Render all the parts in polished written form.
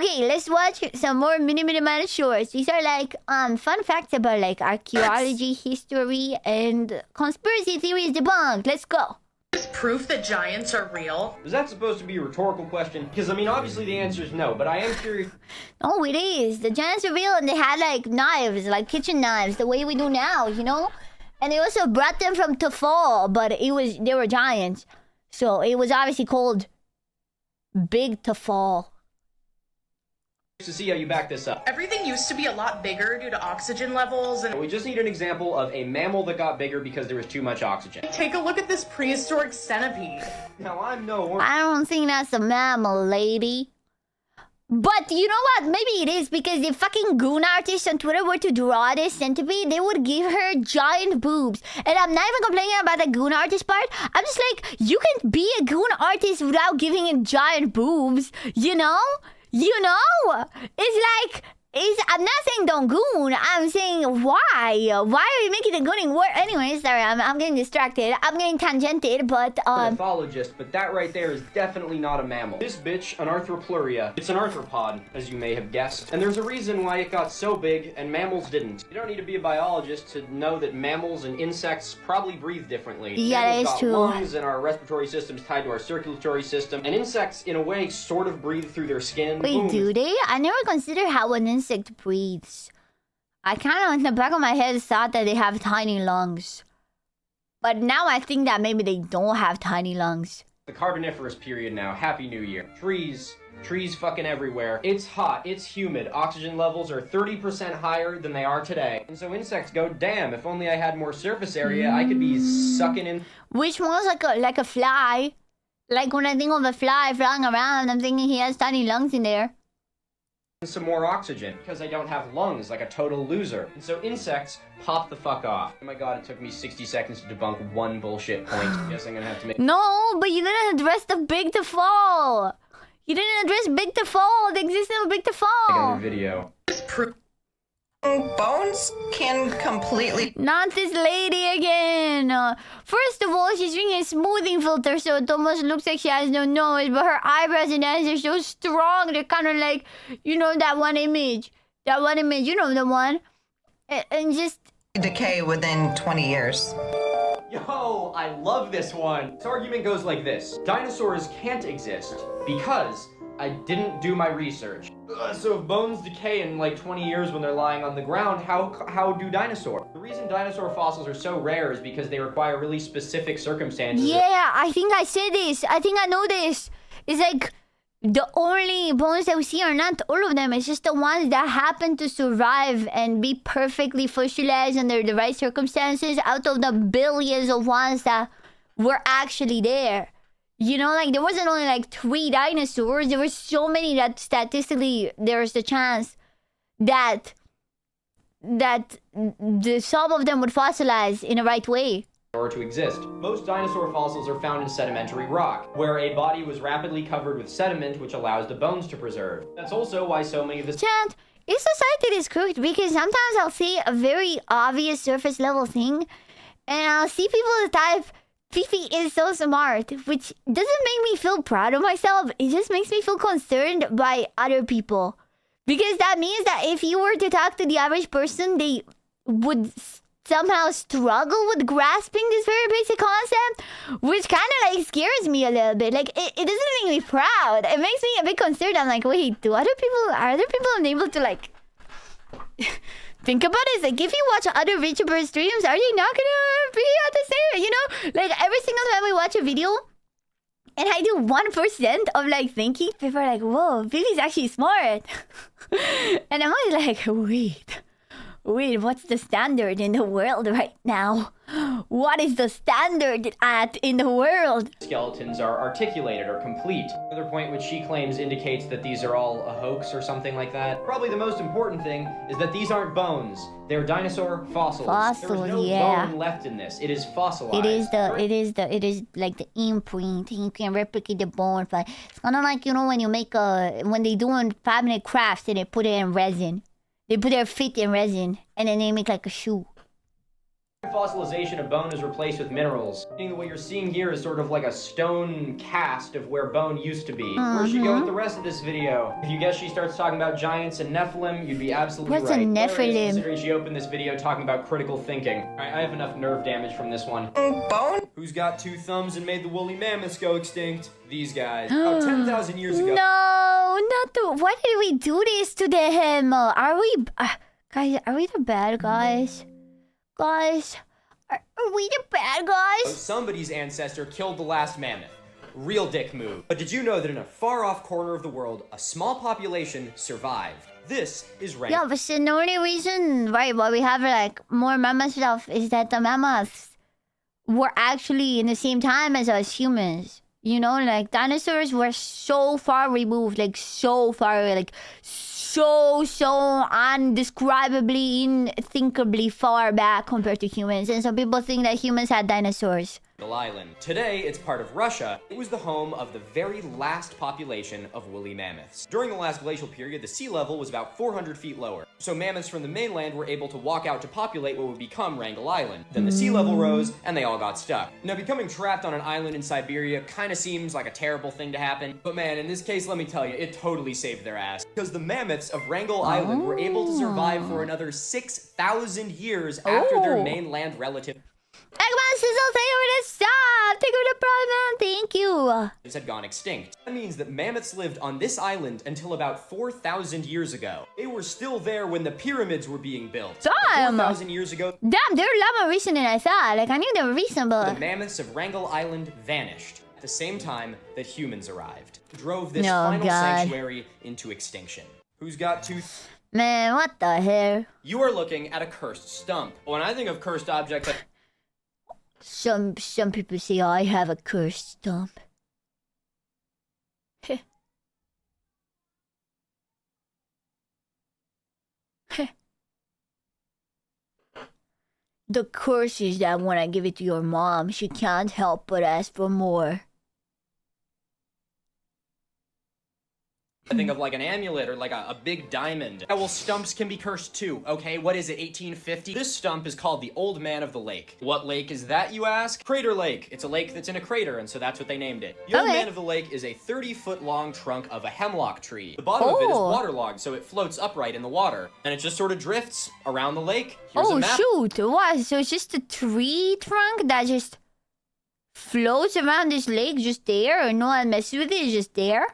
Okay, let's watch some more Miniminuteman shorts. These are like fun facts about like archaeology, history, and conspiracy theories debunked. Let's go. Is proof that giants are real? Was that supposed to be a rhetorical question? Because, I mean, obviously the answer is no, but I am curious. Oh, it is. The giants are real, and they had like knives, like kitchen knives, the way we do now, you know? And they also brought them from Tafal, but they were giants. So it was obviously called Big Tafal. To see how you back this up. Everything used to be a lot bigger due to oxygen levels, and We just need an example of a mammal that got bigger because there was too much oxygen. take a look at this prehistoric centipede. Now, I'm no... I don't think that's a mammal, lady. But you know what? Maybe it is, because the fucking goon artists on Twitter were to draw this centipede, they would give her giant boobs. And I'm not even complaining about the goon artist part. I'm just like, you can be a goon artist without giving it giant boobs, you know? You know? It's like... I'm not saying don't goon. I'm saying why? Why are you making the gooning work? Anyway, sorry, I'm getting distracted. I'm getting tangented, but Pathologist, but that right there is definitely not a mammal. This bitch, an arthropluria, it's an arthropod, as you may have guessed. And there's a reason why it got so big and mammals didn't. You don't need to be a biologist to know that mammals and insects probably breathe differently. Yeah, that is got true. Lungs, and our respiratory system's tied to our circulatory system. And insects, in a way, sort of breathe through their skin. wait, Boom. do they? I never considered how an insect breathes. I kind of, in the back of my head, thought that they have tiny lungs. But now I think that maybe they don't have tiny lungs. The Carboniferous period now. Happy New Year. Trees fucking everywhere. It's hot, it's humid. Oxygen levels are 30% higher than they are today. And so insects go, damn, if only I had more surface area, I could be sucking in. Which one's like a fly? Like when I think of a fly flying around, I'm thinking he has tiny lungs in there. Some more oxygen because I don't have lungs like a total loser. And so insects pop the fuck off. Oh my god, it took me 60 seconds to debunk one bullshit point. Guess I'm gonna have to make... No, but you didn't address the big to fall. You didn't address big to fall, the existence of big to fall. Another video. This proof Bones can completely... Not this lady again. First of all, she's using a smoothing filter, so it almost looks like she has no nose, but her eyebrows and eyes are so strong, they're kind of like, you know, that one image. That one image, you know the one. And just... decay within 20 years. Yo, I love this one. This argument goes like this. Dinosaurs can't exist because I didn't do my research. So if bones decay in like 20 years when they're lying on the ground, how do dinosaurs? The reason dinosaur fossils are so rare is because they require really specific circumstances. Yeah, I think I said this. I think I know this. It's like the only bones that we see are not all of them. It's just the ones that happen to survive and be perfectly fossilized under the right circumstances out of the billions of ones that were actually there. You know, like, there wasn't only, like, 3 dinosaurs. There were so many that statistically there's a chance that some of them would fossilize in the right way. In order to exist. Most dinosaur fossils are found in sedimentary rock, where a body was rapidly covered with sediment which allows the bones to preserve. That's also why so many of the... Chat, is society this crooked? Because sometimes I'll see a very obvious surface level thing, and I'll see people that type... Fifi is so smart, which doesn't make me feel proud of myself. It just makes me feel concerned by other people. Because that means that if you were to talk to the average person, they would somehow struggle with grasping this very basic concept, which kind of like scares me a little bit. Like, it doesn't make me proud. It makes me a bit concerned. I'm like, wait, are other people unable to like... Think about it. It's like, if you watch other VTuber streams, are you not gonna be at the same? You know, like every single time we watch a video, and I do 1% of like thinking, people are like, "Whoa, Vivi's actually smart," and I'm always like, "Wait, what's the standard in the world right now? What is the standard in the world?" Skeletons are articulated or complete. Another point which she claims indicates that these are all a hoax or something like that. Probably the most important thing is that these aren't bones. They're dinosaur fossils. There's no bone left in this. It is fossilized. It is like the imprint. You can replicate the bone, but it's kind of like, you know, when you make when they do in 5-minute crafts and they put it in resin. They put their feet in resin and then they make like a shoe. Fossilization of bone is replaced with minerals. Meaning that what you're seeing here is sort of like a stone cast of where bone used to be. Where'd she go with the rest of this video? If you guess she starts talking about giants and Nephilim, you'd be absolutely right. What's a Nephilim? Considering she opened this video talking about critical thinking. Alright, I have enough nerve damage from this one. Bone? Who's got 2 thumbs and made the woolly mammoths go extinct? These guys. About 10,000 years ago. No, not the. Why did we do this to them? Are we, guys? Are we the bad guys? Guys, are we the bad guys? Somebody's ancestor killed the last mammoth. Real dick move. But did you know that in a far-off corner of the world, a small population survived? This is rank. Yeah, but the only reason, right, why we have like more mammoth stuff is that the mammoths were actually in the same time as us humans. You know, like dinosaurs were so far removed, like so far, like so undescribably, unthinkably far back compared to humans. And some people think that humans had dinosaurs. Island. Today, it's part of Russia. It was the home of the very last population of woolly mammoths. During the last glacial period, the sea level was about 400 feet lower. So mammoths from the mainland were able to walk out to populate what would become Wrangel Island. Then the sea level rose, and they all got stuck. Now, becoming trapped on an island in Siberia kind of seems like a terrible thing to happen. But man, in this case, let me tell you, it totally saved their ass. Because the mammoths of Wrangel Island were able to survive for another 6,000 years after their mainland relative Eggman Sizzle, thank you for the stop! Thank you for the prime, man. Thank you. had gone extinct. That means that mammoths lived on this island until about 4,000 years ago. They were still there when the pyramids were being built. Damn! 4,000 years ago, Damn, they're a lot more recent than I thought. Like, I knew they were recent, the but... mammoths of Wrangel Island vanished at the same time that humans arrived. Drove this Oh, final God. sanctuary into extinction. Who's got two... Man, what the hell? You are looking at a cursed stump. When I think of cursed objects, Some people say I have a cursed stump. Heh. Heh. The curse is that when I give it to your mom, she can't help but ask for more. I think of like an amulet or like a big diamond. Yeah, well, stumps can be cursed too, okay? What is it, 1850? This stump is called the Old Man of the Lake. What lake is that, you ask? Crater Lake. It's a lake that's in a crater, and so that's what they named it. The Old Okay. Man of the Lake is a 30-foot long trunk of a hemlock tree. The bottom of it is Oh. waterlogged, so it floats upright in the water. And it just sort of drifts around the lake. Here's a Oh map. shoot! What? So it's just a tree trunk that just floats around this lake, just there, and no one messes with it, it's just there?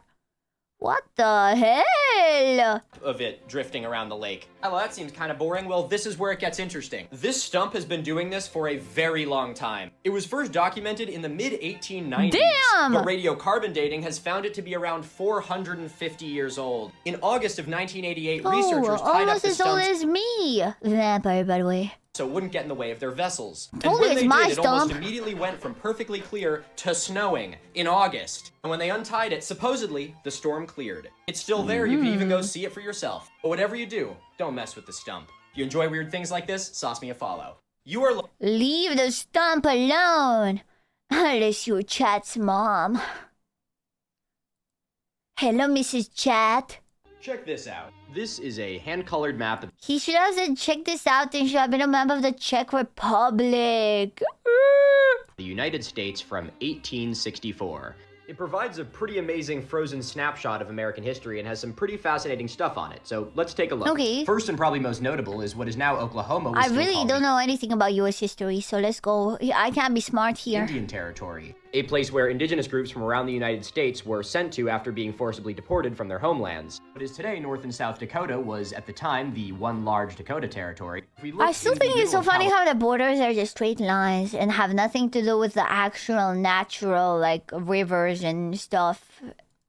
What the hell? Of it drifting around the lake. Oh, well, that seems kind of boring. Well, this is where it gets interesting. This stump has been doing this for a very long time. It was first documented in the mid-1890s. Damn! But radiocarbon dating has found it to be around 450 years old. In August of 1988, researchers tied up almost the as old stumps as me. Vampire, by the way. so it wouldn't get in the way of their vessels. And Totally, when it's they my did, it almost stump. immediately went from perfectly clear to snowing in August. And when they untied it, supposedly, the storm cleared. It's still there, you can even go see it for yourself. But whatever you do, don't mess with the stump. If you enjoy weird things like this, sauce me a follow. You are Leave the stump alone. Unless you're Chat's mom. Hello, Mrs. Chat. Check this out. This is a hand-colored map of He should have said, check this out, and should have been a member of the Czech Republic. the United States from 1864. It provides a pretty amazing frozen snapshot of American history and has some pretty fascinating stuff on it. So let's take a look. Okay. First and probably most notable is what is now Oklahoma. was I still really called don't the know anything about U.S. history, so let's go. I can't be smart here. Indian Territory, a place where indigenous groups from around the United States were sent to after being forcibly deported from their homelands. What is today North and South Dakota was at the time the one large Dakota Territory. If we look I still in the think it's so middle of funny how the borders are just straight lines and have nothing to do with the actual natural, like, rivers and stuff.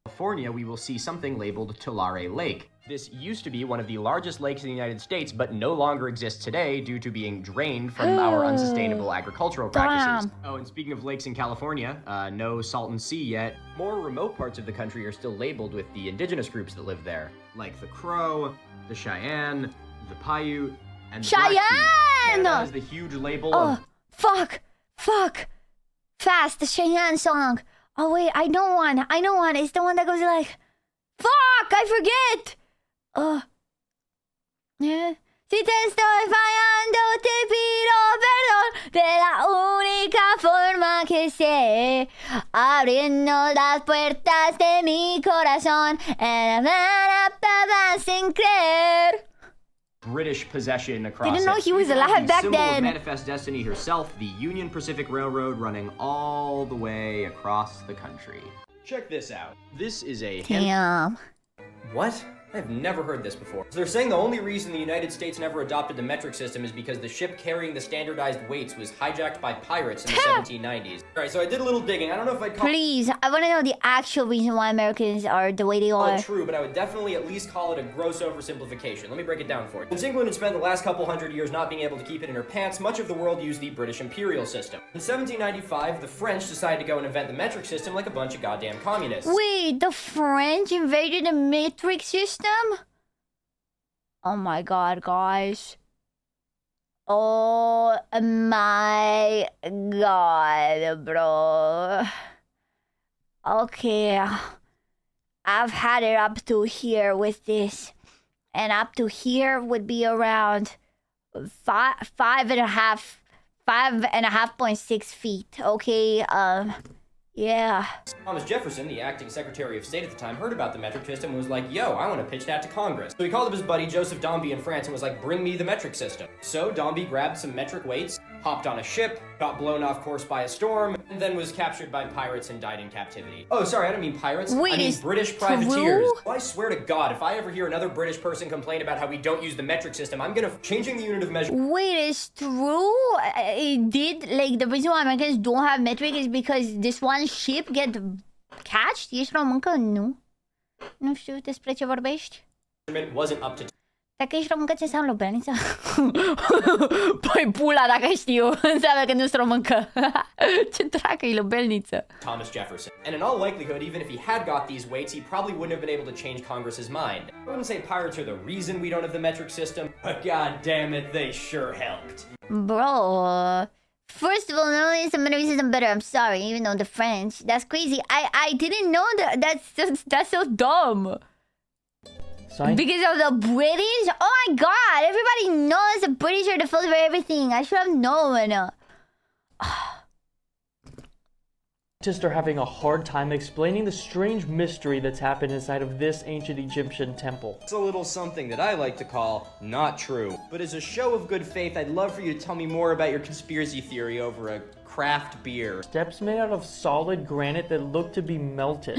California, we will see something labeled Tulare Lake. This used to be one of the largest lakes in the United States, but no longer exists today due to being drained from our unsustainable agricultural practices. Damn. Oh, and speaking of lakes in California, no Salton Sea yet. More remote parts of the country are still labeled with the indigenous groups that live there, like the Crow, the Cheyenne, the Paiute, and the Blackfeet. Cheyenne! Canada has the huge label Oh, of fuck! Fast, the Cheyenne song. Oh, wait, I know one. It's the one that goes like, fuck, I forget! Yeah. Si te estoy fallando, te pido perdón. que sé, abriendo las puertas de mi corazón, sin creer. British possession across Didn't know it. he was You have alive the back symbol of then. Manifest Destiny herself, the Union Pacific Railroad running all the way across the country. Check this out. This is a Damn. What? I've never heard this before. So they're saying the only reason the United States never adopted the metric system is because the ship carrying the standardized weights was hijacked by pirates in the 1790s. Alright, so I did a little digging. I don't know if I'd call Please, I want to know the actual reason why Americans are the way they are. it true, but I would definitely at least call it a gross oversimplification. Let me break it down for you. Since England had spent the last couple hundred years not being able to keep it in her pants, much of the world used the British imperial system. In 1795, the French decided to go and invent the metric system like a bunch of goddamn communists. Wait, the French invaded the metric system? Oh my god, guys. Oh my god, bro. Okay. I've had it up to here with this. And up to here would be around 5.6 feet. Okay, yeah. Thomas Jefferson, the acting Secretary of State at the time, heard about the metric system and was like, yo, I want to pitch that to Congress. So he called up his buddy Joseph Dombey in France and was like, bring me the metric system. So Dombey grabbed some metric weights, hopped on a ship, got blown off course by a storm, and then was captured by pirates and died in captivity. Oh, sorry, I don't mean pirates. Wait, I mean is British privateers. true? Well, I swear to God, if I ever hear another British person complain about how we don't use the metric system, I'm gonna changing the unit of measure. Wait, it's true? It did, like, the reason why Americans don't have metric is because this one ship get catched? Ești româncă? Nu. Nu știu despre ce vorbești. Wasn't up to Dacă ești româncă, ce înseamnă lubelniță? Păi pula, dacă știu, înseamnă că nu-s româncă. Ce dracă e lubelniță? Thomas Jefferson. And in all likelihood, even if he had got these weights, he probably wouldn't have been able to change Congress's mind. I wouldn't say pirates are the reason we don't have the metric system, but god damn it, they sure helped. Bro, first of all, not only is the metric system better, I'm sorry, even though the French, that's crazy. I didn't know that. That's so dumb. Because of the British? Oh my god, everybody knows the British are the fault for everything. I should have known. Scientists are having a hard time explaining the strange mystery that's happened inside of this ancient Egyptian temple. It's a little something that I like to call not true. But as a show of good faith, I'd love for you to tell me more about your conspiracy theory over a craft beer. Steps made out of solid granite that look to be melted.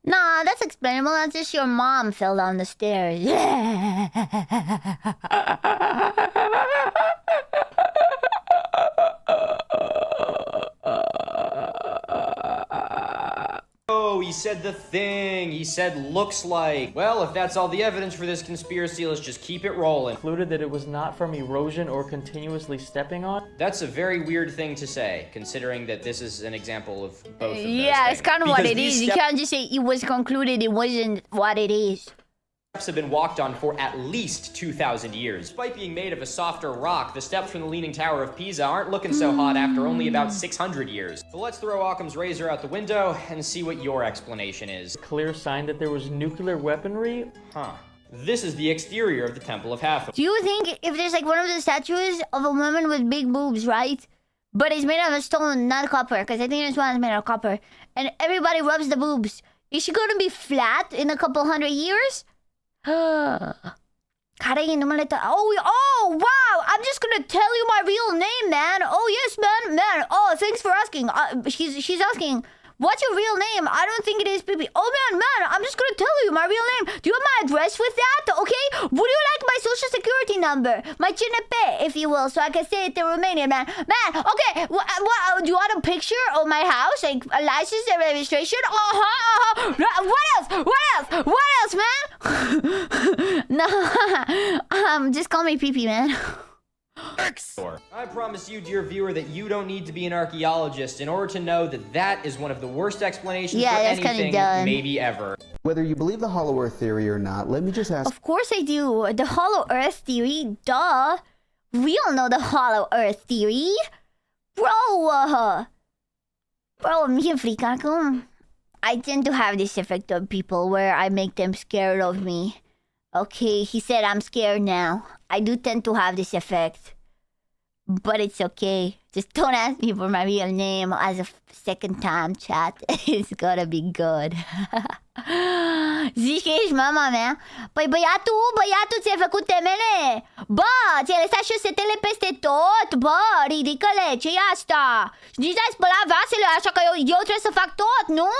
Nah, that's explainable. That's just your mom fell down the stairs. Oh, he said the thing. He said looks like. Well, if that's all the evidence for this conspiracy, let's just keep it rolling. Concluded that it was not from erosion or continuously stepping on. That's a very weird thing to say, considering that this is an example of both of those Yeah, it's things. kind of what Because it these is. You can't just say it was concluded, it wasn't what it is. steps have been walked on for at least 2,000 years. Despite being made of a softer rock, the steps from the Leaning Tower of Pisa aren't looking so hot after only about 600 years. So let's throw Occam's razor out the window and see what your explanation is. Clear sign that there was nuclear weaponry. Huh. This is the exterior of the Temple of Hathor. Do you think if there's like one of the statues of a woman with big boobs, right? But it's made out of stone, not copper, because I think this one is made out of copper. And everybody rubs the boobs. Is she gonna be flat in a couple hundred years? Karin, oh, wow! I'm just gonna tell you my real name, man. Oh, yes, man. Oh, thanks for asking. She's asking, what's your real name? I don't think it is Pippi. Oh, man, I'm just gonna tell you my real name. Do you have my address with that? Okay? Would you like my social security number? My CNP, if you will, so I can say it in Romanian, man. Man, okay. What, do you want a picture of my house? Like a license and registration? What else, man? No, just call me Pee-Pee, man. I promise you, dear viewer, that you don't need to be an archaeologist in order to know that that is one of the worst explanations for that's kinda anything dumb. maybe ever. Whether you believe the Hollow Earth theory or not, let me just ask. Of course I do. The Hollow Earth theory, duh. We all know the Hollow Earth theory. Bro, mie frică acum. I tend to have this effect on people where I make them scared of me. Okay, he said I'm scared now. I do tend to have this effect. But it's okay. Just don't ask me for my real name as a second time, chat. It's gonna be good. Zici că ești mama mea? Păi băiatul ți-ai făcut temele? Bă, ți-ai lăsat șosetele peste tot? Bă, ridică-le, ce-i asta? Nici n-ai spălat vasele, așa că eu trebuie să fac tot, nu?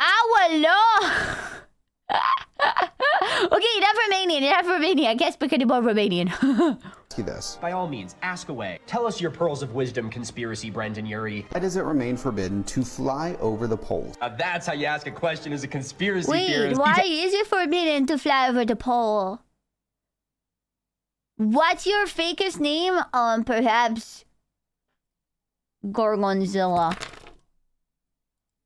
Aoleo! Okay, enough Romanian. I can't speak any more Romanian. You this. By all means, ask away. Tell us your pearls of wisdom conspiracy, Brendan Urie. Why does it remain forbidden to fly over the poles? That's how you ask a question as a conspiracy Wait, theorist. why is it forbidden to fly over the pole? What's your fakest name? Perhaps Gorgonzilla.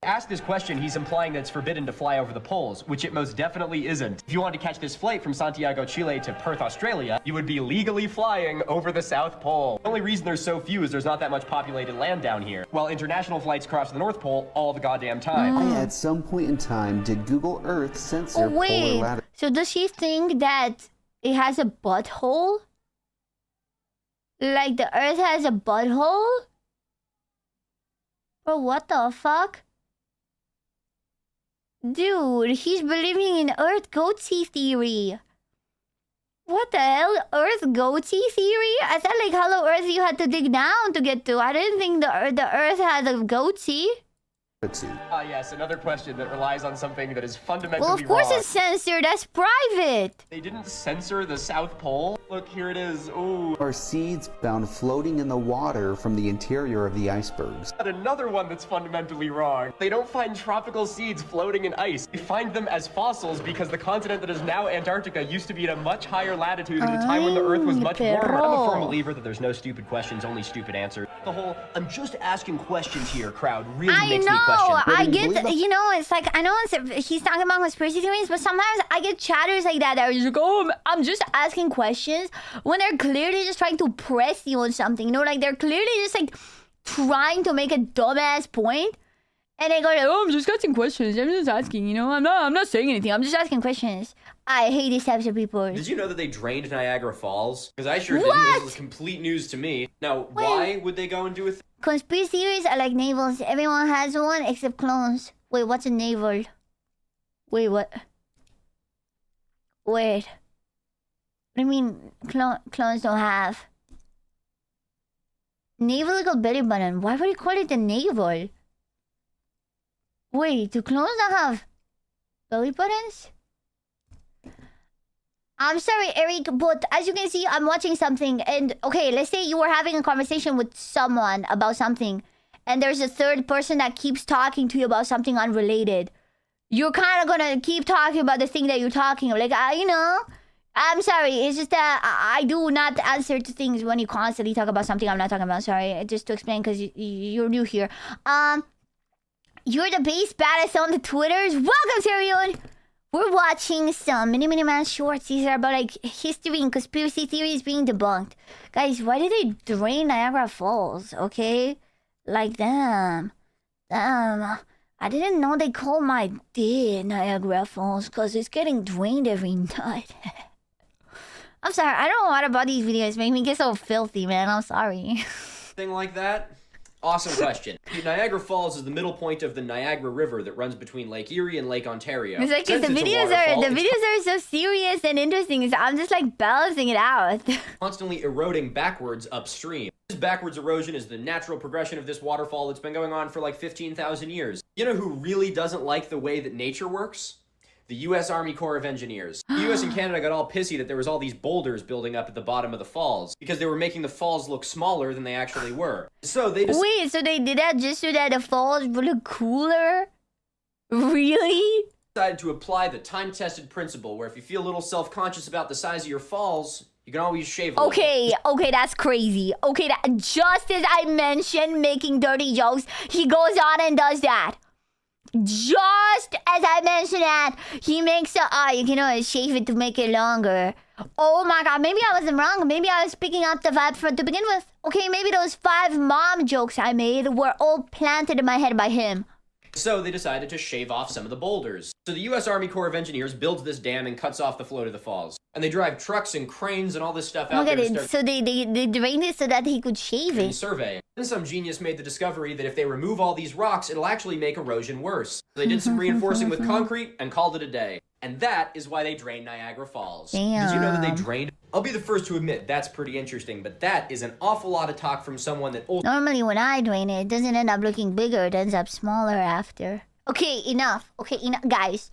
Ask this question, he's implying that it's forbidden to fly over the poles, which it most definitely isn't. If you wanted to catch this flight from Santiago, Chile to Perth, Australia, you would be legally flying over the South Pole. The only reason there's so few is there's not that much populated land down here. While international flights cross the North Pole all the goddamn time. I, at some point in time, did Google Earth censor polar Wait, latitude? so does she think that it has a butthole? Like the Earth has a butthole? Bro, what the fuck? Dude, he's believing in Earth goatee theory. What the hell? Earth goatee theory? I thought like Hollow Earth you had to dig down to get to. I didn't think the Earth had a goatee. Yes, another question that relies on something that is fundamentally Well, of course wrong. it's censored. That's private. They didn't censor the South Pole? Look, here it is. Ooh. Are seeds found floating in the water from the interior of the icebergs? But another one that's fundamentally wrong. They don't find tropical seeds floating in ice. They find them as fossils because the continent that is now Antarctica used to be at a much higher latitude at a time when the Earth was much warmer. I'm a firm believer that there's no stupid questions, only stupid answers. The whole "I'm just asking questions here" crowd really makes me question. I get, you know, it's like, I know he's talking about conspiracy theories, but sometimes I get chatters like that are just like, oh, I'm just asking questions when they're clearly just trying to press you on something, you know, like they're clearly just like trying to make a dumbass point, and they go like, oh, I'm just asking questions, I'm just asking, you know, I'm not saying anything, I'm just asking questions. I hate these types of people. Did you know that they drained Niagara Falls? Because I sure What? didn't. This was complete news to me. Now, why would they go and do a Conspiracy theories are like navels. Everyone has one except clones. Wait, what's a navel? Wait, what? Wait. What do you mean clones don't have? Navel like a belly button. Why would you call it a navel? Wait, do clones not have belly buttons? I'm sorry, Eric, but as you can see, I'm watching something. And, okay, let's say you were having a conversation with someone about something. And there's a third person that keeps talking to you about something unrelated. You're kind of going to keep talking about the thing that you're talking about. Like, you know, I'm sorry. It's just that I do not answer to things when you constantly talk about something I'm not talking about. Sorry, just to explain because you're new here. You're the base baddest on the Twitters. Welcome, everyone. We're watching some Miniminuteman shorts. These are about like history and conspiracy theories being debunked. Guys, why did they drain Niagara Falls? Okay? Like, damn. I didn't know they called my dick Niagara Falls because it's getting drained every night. I'm sorry. I don't know what about these videos make me get so filthy, man. I'm sorry. thing like that? Awesome question. Niagara Falls is the middle point of the Niagara River that runs between Lake Erie and Lake Ontario. It's like Since the it's a videos waterfall, are so serious and interesting, so I'm just like balancing it out. constantly eroding backwards upstream. This backwards erosion is the natural progression of this waterfall that's been going on for like 15,000 years. You know who really doesn't like the way that nature works? The U.S. Army Corps of Engineers. The U.S. and Canada got all pissy that there was all these boulders building up at the bottom of the falls because they were making the falls look smaller than they actually were. So they just Wait, so they did that just so that the falls would look cooler? Really? decided to apply the time-tested principle where if you feel a little self-conscious about the size of your falls, you can always shave a little. Okay, that's crazy. Okay, just as I mentioned making dirty jokes, he goes on and does that. Just as I mentioned that, he makes you can always shave it to make it longer. Oh my god, maybe I wasn't wrong. Maybe I was picking out the vibe to begin with. Okay, maybe those 5 mom jokes I made were all planted in my head by him. So they decided to shave off some of the boulders. So the US Army Corps of Engineers builds this dam and cuts off the flow to the falls. And they drive trucks and cranes and all this stuff out there to start... So they drained it so that he could shave it. Survey. Then some genius made the discovery that if they remove all these rocks, it'll actually make erosion worse. So they did some reinforcing with concrete and called it a day. And that is why they drained Niagara Falls. Damn. Did you know that they drained? I'll be the first to admit that's pretty interesting, but that is an awful lot of talk from someone that... Normally when I drain it, it doesn't end up looking bigger, it ends up smaller after. Okay, enough. Okay, enough. Guys.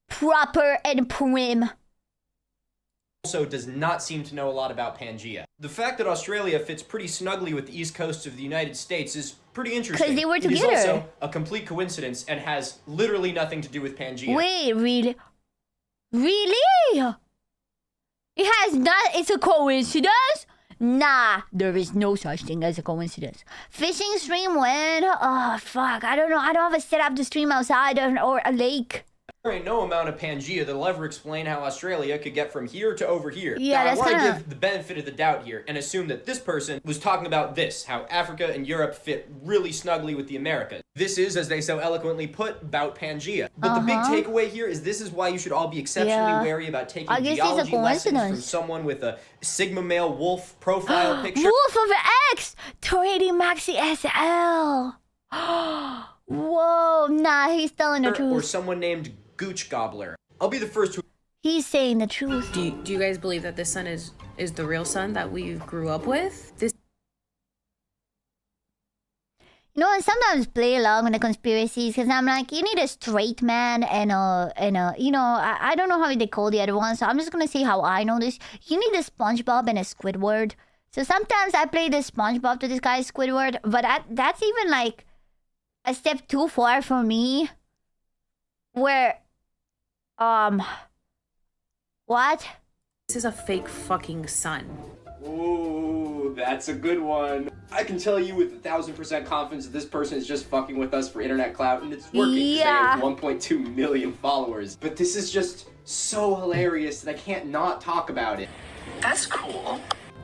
Proper and prim. Also does not seem to know a lot about Pangaea. The fact that Australia fits pretty snugly with the east coast of the United States is pretty interesting. Because they were together. It is also a complete coincidence and has literally nothing to do with Pangaea. Wait, really? Really? It has not... It's a coincidence? Nah, there is no such thing as a coincidence. Fishing stream when? Oh, fuck. I don't know. I don't have a setup to stream outside or a lake. There ain't no amount of Pangaea that'll ever explain how Australia could get from here to over here. Yeah, now, that's I want to kinda... give the benefit of the doubt here and assume that this person was talking about this, how Africa and Europe fit really snugly with the Americas. This is, as they so eloquently put, about Pangaea. But the big takeaway here is this is why you should all be exceptionally wary about taking geology lessons from someone with a Sigma male wolf profile picture. Wolf of X! 280 Maxi SL! Whoa, nah, he's telling the truth. Or someone named Gooch Gobbler. I'll be the first to... He's saying the truth. Do you guys believe that this sun is the real sun that we grew up with? This... You know, I sometimes play along with the conspiracies because I'm like, you need a straight man and a you know, I don't know how they call the other one, so I'm just gonna say how I know this. You need a SpongeBob and a Squidward. So sometimes I play the SpongeBob to this guy's Squidward, but that's even like a step too far for me. Where, what? This is a fake fucking sun. Ooh, that's a good one. I can tell you with 1,000% confidence that this person is just fucking with us for internet clout, and it's working because they have 1.2 million followers. But this is just so hilarious that I can't not talk about it. That's cool.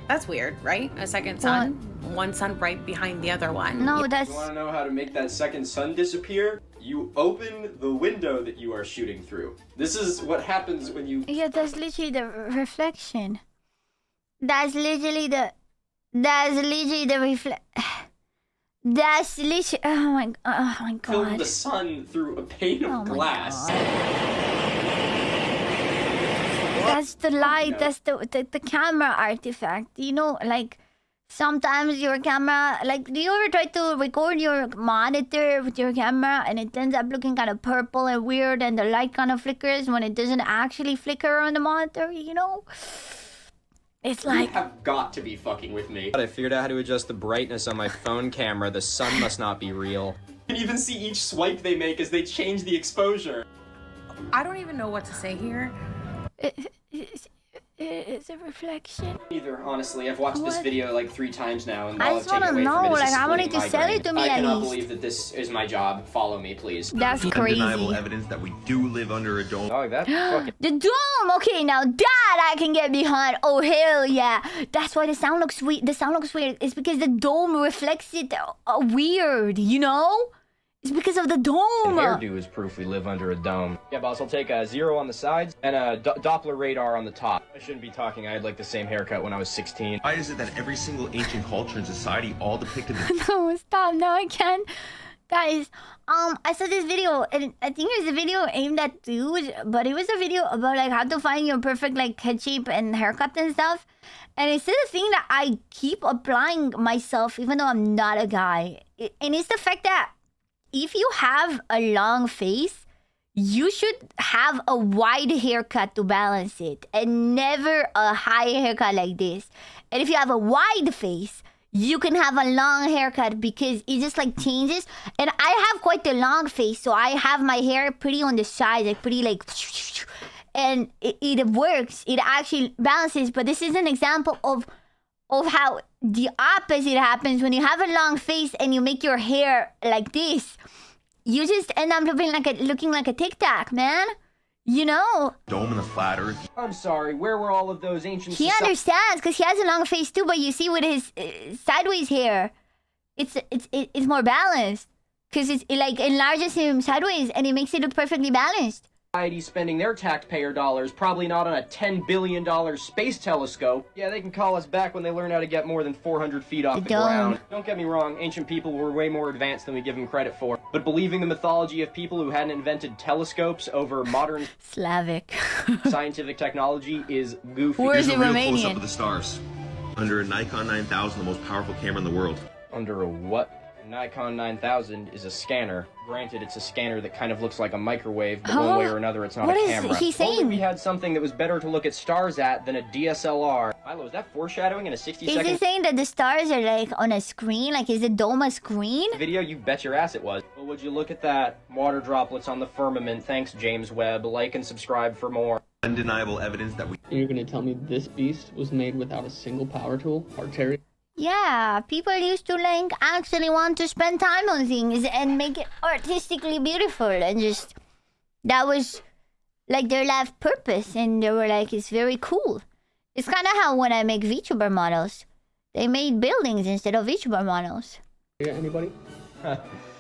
That's weird, right? A second sun, one sun right behind the other one. No, that's... You want to know how to make that second sun disappear? You open the window that you are shooting through. This is what happens when you... Yeah, that's literally the reflection. That's literally the reflection. That's literally... Oh my god. Film the sun through a pane of glass. That's the light. That's the camera artifact. You know, like... Sometimes your camera, like, do you ever try to record your monitor with your camera and it ends up looking kind of purple and weird and the light kind of flickers when it doesn't actually flicker on the monitor, you know? It's like... You have got to be fucking with me. I figured out how to adjust the brightness on my phone camera. The sun must not be real. You can even see each swipe they make as they change the exposure. I don't even know what to say here. It's a reflection. Either, honestly. I've watched this video like 3 times now, and I all just I've taken wanna away from know, it is like, I wanted to sell it to me I at cannot least. believe that this is my job. Follow me, please. That's crazy. Undeniable evidence that we do live under a dome. Oh, that's fucking... The dome! Okay, now that I can get behind. Oh, hell yeah. That's why the sound looks weird. The sound looks weird. It's because the dome reflects it weird, you know? It's because of the dome. Hairdo is proof we live under a dome. Yeah, boss, I'll take a 0 on the sides and a Doppler radar on the top. I shouldn't be talking. I had like the same haircut when I was 16. Why is it that every single ancient culture and society all depicted the No, stop. No, I can't. Guys, I saw this video, and I think it was a video aimed at dudes, but it was a video about like how to find your perfect like head shape and haircut and stuff. And it's the thing that I keep applying myself, even though I'm not a guy. And it's the fact that if you have a long face, you should have a wide haircut to balance it, and never a high haircut like this. And if you have a wide face, you can have a long haircut because it just like changes. And I have quite a long face, so I have my hair pretty on the side, like pretty like, and it works. It actually balances. But this is an example of how the opposite happens when you have a long face and you make your hair like this. You just end up looking like a Tic Tac, man. You know? dome and the flat earth? I'm sorry, where were all of those ancient... He understands because he has a long face too, but you see with his sideways hair, it's more balanced. Because it like enlarges him sideways and it makes it look perfectly balanced. Society spending their taxpayer dollars, probably not on a $10 billion space telescope. Yeah, they can call us back when they learn how to get more than 400 feet off the ground. Don't get me wrong, ancient people were way more advanced than we give them credit for. But believing the mythology of people who hadn't invented telescopes over modern Slavic scientific technology is goofy. Where's Here's it a real Romanian? close-up of the stars. Under a Nikon 9000, the most powerful camera in the world. Under a what? Nikon 9000 is a scanner. Granted, it's a scanner that kind of looks like a microwave, but one way or another, it's not What a is camera. he saying? Only we had something that was better to look at stars at than a DSLR. Milo, is that foreshadowing in a 60-second Is he saying that the stars are like on a screen? Like, is the dome a screen? video? You bet your ass it was. Well, would you look at that? Water droplets on the firmament. Thanks, James Webb. Like and subscribe for more. Undeniable evidence that we And you're gonna tell me this beast was made without a single power tool? Artery? Yeah, people used to like actually want to spend time on things and make it artistically beautiful and just that was like their life purpose and they were like it's very cool. It's kind of how when I make VTuber models, they made buildings instead of VTuber models. Yeah, anybody?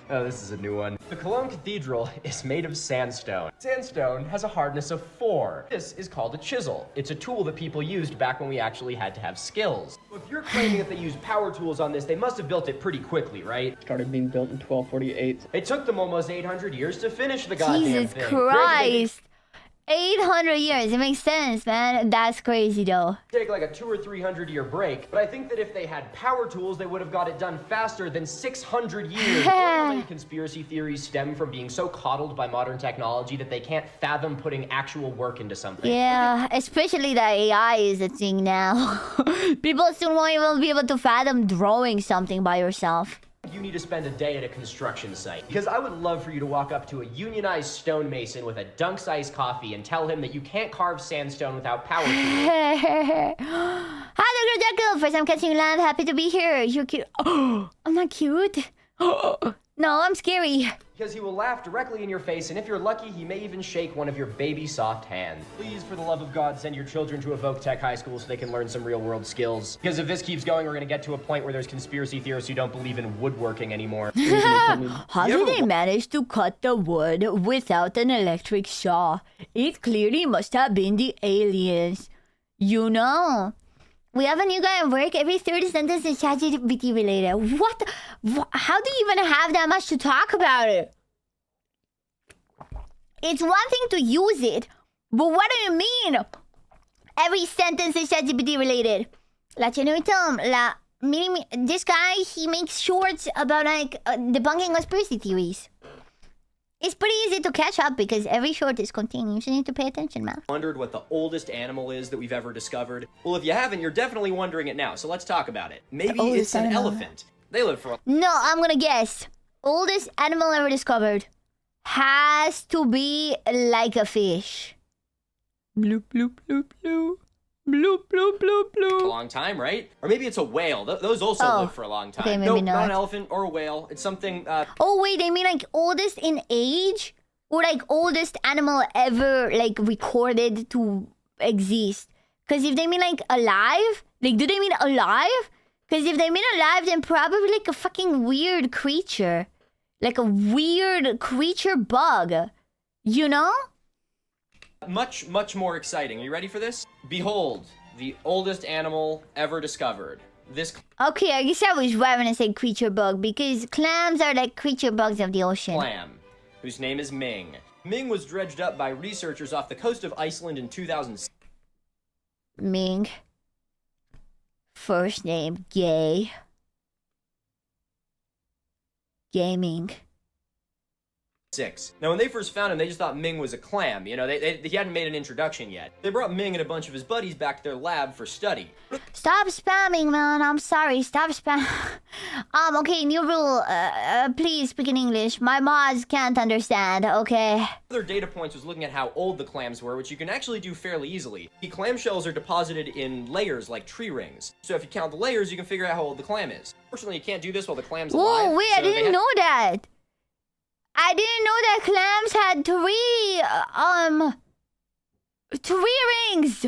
Oh, this is a new one. The Cologne Cathedral is made of sandstone. Sandstone has a hardness of 4. This is called a chisel. It's a tool that people used back when we actually had to have skills. So if you're claiming that they used power tools on this, they must have built it pretty quickly, right? Started being built in 1248. It took them almost 800 years to finish the goddamn Jesus thing. Christ. 800 years. It makes sense, man. That's crazy though. Take like a 200 or 300 year break, but I think that if they had power tools, they would have got it done faster than 600 years. How many conspiracy theories stem from being so coddled by modern technology that they can't fathom putting actual work into something? Yeah, especially that AI is a thing now. People soon won't even be able to fathom drawing something by yourself. You need to spend a day at a construction site. Because I would love for you to walk up to a unionized stonemason with a Dunk's iced coffee and tell him that you can't carve sandstone without power tools. Hi, Dr. Jekyll. First time catching you live. Happy to be here. You're cute. Oh, I'm not cute. No, I'm scary. Because he will laugh directly in your face, and if you're lucky, he may even shake one of your baby soft hands. Please, for the love of God, send your children to Evoke Tech High School so they can learn some real-world skills. Because if this keeps going, we're going to get to a point where there's conspiracy theorists who don't believe in woodworking anymore. How did they manage to cut the wood without an electric saw? It clearly must have been the aliens. You know, we have a new guy at work. Every third sentence is ChatGPT related. What? How do you even have that much to talk about it? It's one thing to use it, but what do you mean? Every sentence is ChatGPT related. This guy, he makes shorts about like debunking conspiracy theories. It's pretty easy to catch up because every short is contained. You just need to pay attention, man. Wondered what the oldest animal is that we've ever discovered? Well, if you haven't, you're definitely wondering it now, so let's talk about it. Maybe it's an elephant. They live for... No, I'm gonna guess. Oldest animal ever discovered has to be like a fish. Bloop, bloop, bloop, bloop. Bloop, bloop, bloop, bloop. A long time, right? Or maybe it's a whale. Those also live for a long time. Okay, maybe nope, not. not an elephant or a whale. It's something, Oh, wait, they mean like oldest in age? Or like oldest animal ever like recorded to exist? Because if they mean like alive, like do they mean alive? Because if they mean alive, then probably like a fucking weird creature. Like a weird creature bug. You know? much, much more exciting. Are you ready for this? Behold, the oldest animal ever discovered. This... Okay, I guess I was right when I said creature bug, because clams are like creature bugs of the ocean. Clam, whose name is Ming. Ming was dredged up by researchers off the coast of Iceland in 2006. Ming. First name, gay. Gaming. Now, when they first found him, they just thought Ming was a clam. You know, he hadn't made an introduction yet. They brought Ming and a bunch of his buddies back to their lab for study. Stop spamming, man. I'm sorry. Stop spam. Okay, new rule. Please speak in English. My mods can't understand, okay? Other data points was looking at how old the clams were, which you can actually do fairly easily. The clam shells are deposited in layers like tree rings. So if you count the layers, you can figure out how old the clam is. Fortunately, you can't do this while the clam's alive. Whoa, wait, I didn't know that. I didn't know that clams had three rings.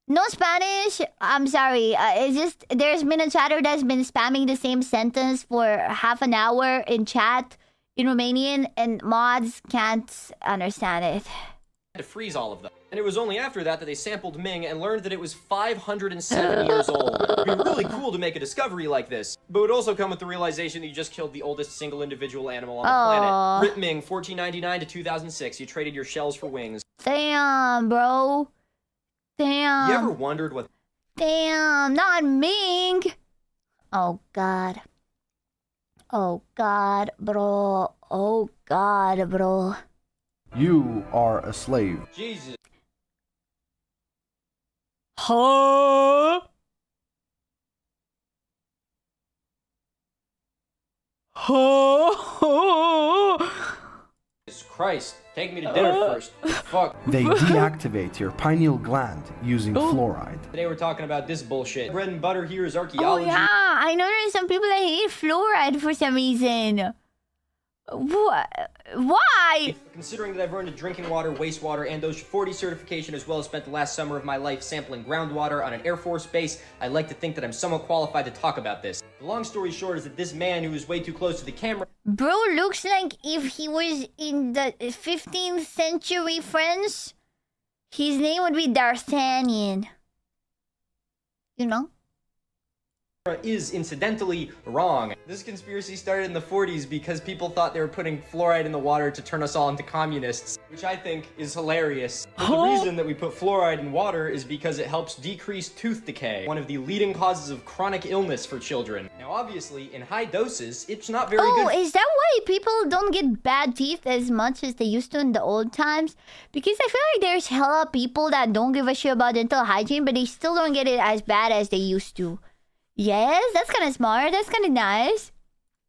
No Spanish. I'm sorry. It's just there's been a chatter that's been spamming the same sentence for half an hour in chat in Romanian, and mods can't understand it. To freeze all of them. And it was only after that that they sampled Ming and learned that it was 507 years old. It'd be really cool to make a discovery like this, but it would also come with the realization that you just killed the oldest single individual animal on the planet. Rip Ming, 1499 to 2006. You traded your shells for wings. Damn, bro. Damn. You ever wondered what... Damn, not Ming. Oh, God. Oh, God, bro. Oh, God, bro. You are a slave. Jesus. Huh? Huh? Jesus Christ. Take me to dinner first. Fuck. They deactivate your pineal gland using fluoride. Today we're talking about this bullshit. Bread and butter here is Oh, archaeology. yeah. I know there's some people that hate fluoride for some reason. What? Why? Considering that I've earned a drinking water, wastewater, and OSHA 40 certification, as well as spent the last summer of my life sampling groundwater on an Air Force base, I like to think that I'm somewhat qualified to talk about this. The long story short is that this man who is way too close to the camera... Bro looks like if he was in the 15th century France, his name would be D'Artagnan. You know? is incidentally wrong. This conspiracy started in the 40s because people thought they were putting fluoride in the water to turn us all into communists, which I think is hilarious. But the reason that we put fluoride in water is because it helps decrease tooth decay, one of the leading causes of chronic illness for children. Now obviously, in high doses, it's not very good. Oh, is that why people don't get bad teeth as much as they used to in the old times? Because I feel like there's hella people that don't give a shit about dental hygiene, but they still don't get it as bad as they used to. Yes, that's kind of smart. That's kind of nice.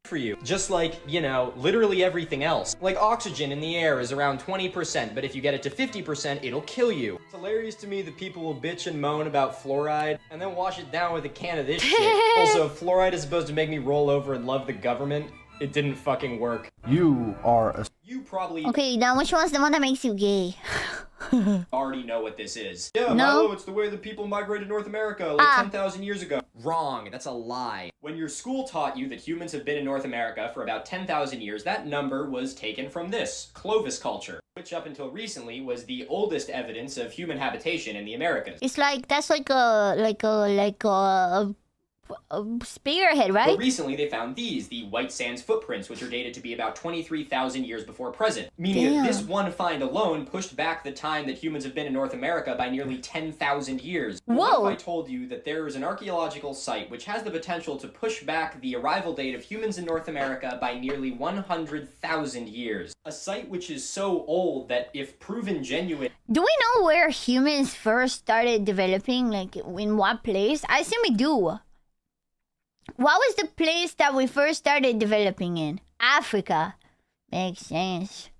For you. Just like, you know, literally everything else. Like oxygen in the air is around 20%, but if you get it to 50%, it'll kill you. It's hilarious to me that people will bitch and moan about fluoride and then wash it down with a can of this shit. Also, if fluoride is supposed to make me roll over and love the government, it didn't fucking work. You are a... You probably... Okay, now which one's the one that makes you gay? already know what this is. Yeah, No. Milo, it's the way that people migrated to North America like 10,000 years ago. Wrong, that's a lie. When your school taught you that humans have been in North America for about 10,000 years, that number was taken from this, Clovis culture, which up until recently was the oldest evidence of human habitation in the Americas. It's like, that's like a spearhead, right? But recently they found these, the White Sands footprints, which are dated to be about 23,000 years before present. Meaning that this one find alone pushed back the time that humans have been in North America by nearly 10,000 years. Whoa! What if I told you that there is an archaeological site which has the potential to push back the arrival date of humans in North America by nearly 100,000 years? A site which is so old that if proven genuine... Do we know where humans first started developing? Like, in what place? I assume we do. What was the place that we first started developing in? Africa. Makes sense.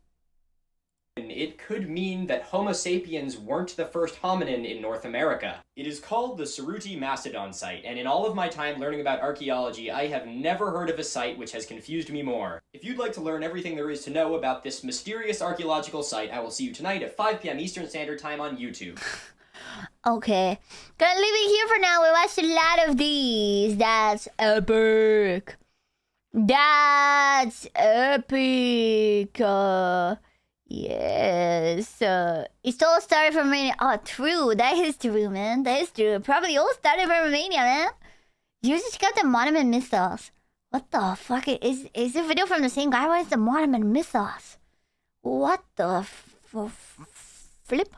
It could mean that Homo sapiens weren't the first hominin in North America. It is called the Ceruti Mastodon site, and in all of my time learning about archaeology, I have never heard of a site which has confused me more. If you'd like to learn everything there is to know about this mysterious archaeological site, I will see you tonight at 5 p.m. Eastern Standard Time on YouTube. Okay. Gonna leave it here for now. We watched a lot of these. That's epic. That's epic. Yes. It all started from Romania. Oh, true. That is true, man. That is true. Probably all started from Romania, man. You just got the monument missiles. What the fuck? Is the video from the same guy? Why is the monument missiles? What the flip?